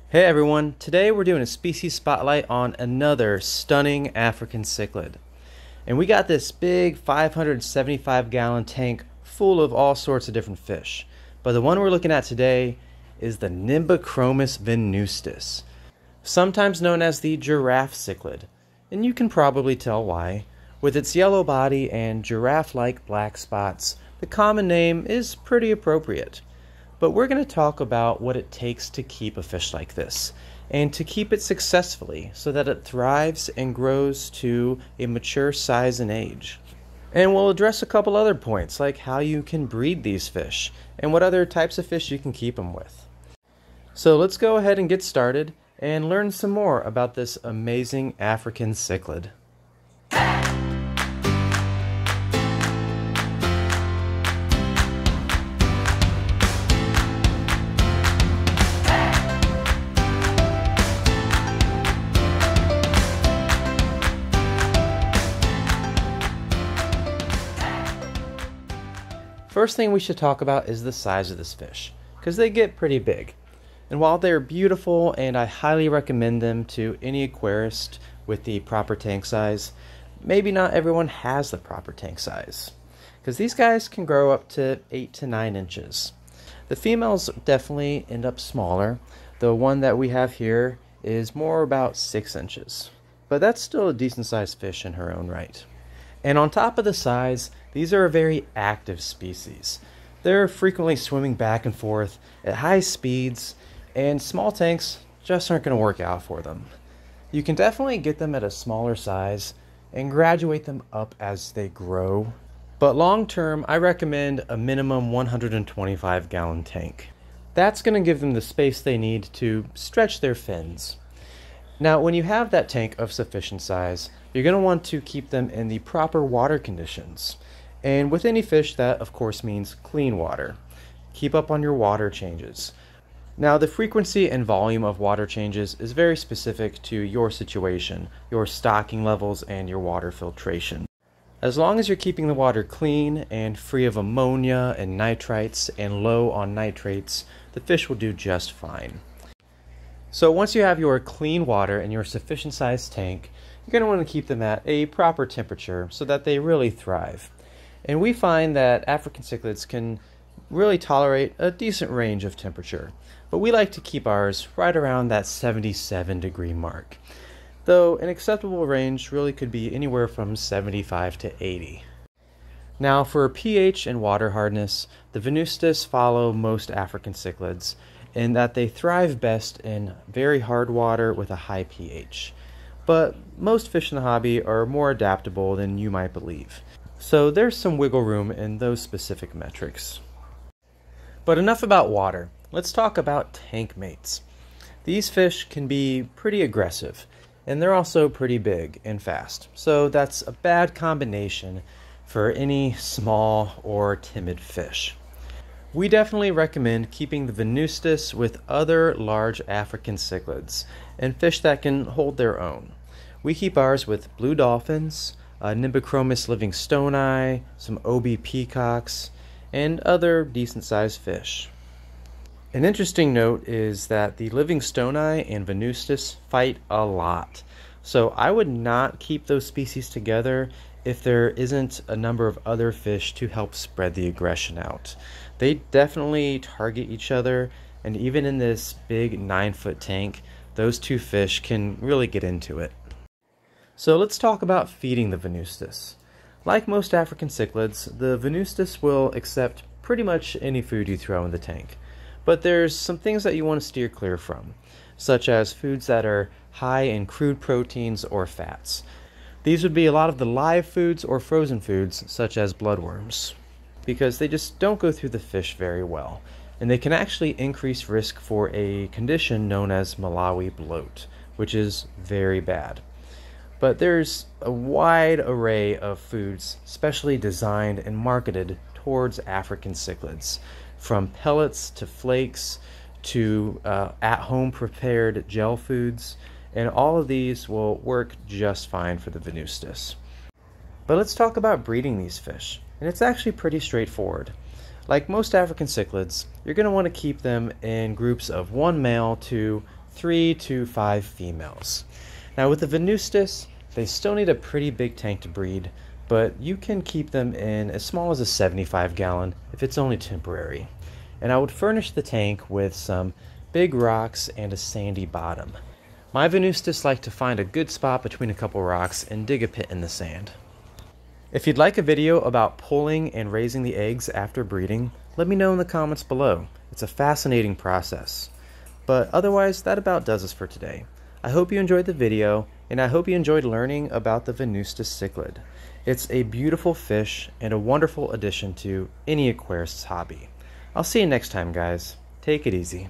Hey everyone, today we're doing a species spotlight on another stunning African cichlid. And we got this big 575-gallon tank full of all sorts of different fish. But the one we're looking at today is the Nimbochromis venustas, sometimes known as the giraffe cichlid. And you can probably tell why. With its yellow body and giraffe-like black spots, the common name is pretty appropriate. But we're going to talk about what it takes to keep a fish like this, and to keep it successfully so that it thrives and grows to a mature size and age. And we'll address a couple other points, like how you can breed these fish, and what other types of fish you can keep them with. So let's go ahead and get started, and learn some more about this amazing African cichlid. First thing we should talk about is the size of this fish, because they get pretty big. And while they're beautiful and I highly recommend them to any aquarist with the proper tank size, maybe not everyone has the proper tank size, because these guys can grow up to 8 to 9 inches. The females definitely end up smaller. The one that we have here is more about 6 inches, but that's still a decent sized fish in her own right. And on top of the size, these are a very active species. They're frequently swimming back and forth at high speeds, and small tanks just aren't going to work out for them. You can definitely get them at a smaller size and graduate them up as they grow, but long term I recommend a minimum 125-gallon tank. That's going to give them the space they need to stretch their fins. Now, when you have that tank of sufficient size, you're going to want to keep them in the proper water conditions. And with any fish, that of course means clean water. Keep up on your water changes. Now, the frequency and volume of water changes is very specific to your situation, your stocking levels, and your water filtration. As long as you're keeping the water clean and free of ammonia and nitrites and low on nitrates, the fish will do just fine. So once you have your clean water and your sufficient sized tank, you're going to want to keep them at a proper temperature so that they really thrive. And we find that African cichlids can really tolerate a decent range of temperature, but we like to keep ours right around that 77-degree mark, though an acceptable range really could be anywhere from 75 to 80. Now, for pH and water hardness, the venustas follow most African cichlids in that they thrive best in very hard water with a high pH. But most fish in the hobby are more adaptable than you might believe. So there's some wiggle room in those specific metrics. But enough about water. Let's talk about tank mates. These fish can be pretty aggressive, and they're also pretty big and fast. So that's a bad combination for any small or timid fish. We definitely recommend keeping the venustas with other large African cichlids and fish that can hold their own. We keep ours with blue dolphins, Nimbochromis livingstoni, some OB peacocks, and other decent-sized fish. An interesting note is that the livingstoni and venustas fight a lot, so I would not keep those species together if there isn't a number of other fish to help spread the aggression out. They definitely target each other, and even in this big 9-foot tank, those two fish can really get into it. So let's talk about feeding the venustas. Like most African cichlids, the venustas will accept pretty much any food you throw in the tank. But there's some things that you want to steer clear from, such as foods that are high in crude proteins or fats. These would be a lot of the live foods or frozen foods, such as bloodworms, because they just don't go through the fish very well, and they can actually increase risk for a condition known as Malawi bloat, which is very bad. But there's a wide array of foods specially designed and marketed towards African cichlids, from pellets to flakes to at-home prepared gel foods, and all of these will work just fine for the venustas. But let's talk about breeding these fish, and it's actually pretty straightforward. Like most African cichlids, you're going to want to keep them in groups of 1 male to 3 to 5 females. Now with the venustas, they still need a pretty big tank to breed, but you can keep them in as small as a 75-gallon if it's only temporary. And I would furnish the tank with some big rocks and a sandy bottom. My venustas like to find a good spot between a couple rocks and dig a pit in the sand. If you'd like a video about pulling and raising the eggs after breeding, let me know in the comments below. It's a fascinating process. But otherwise, that about does us for today. I hope you enjoyed the video, and I hope you enjoyed learning about the venustas cichlid. It's a beautiful fish and a wonderful addition to any aquarist's hobby. I'll see you next time, guys. Take it easy.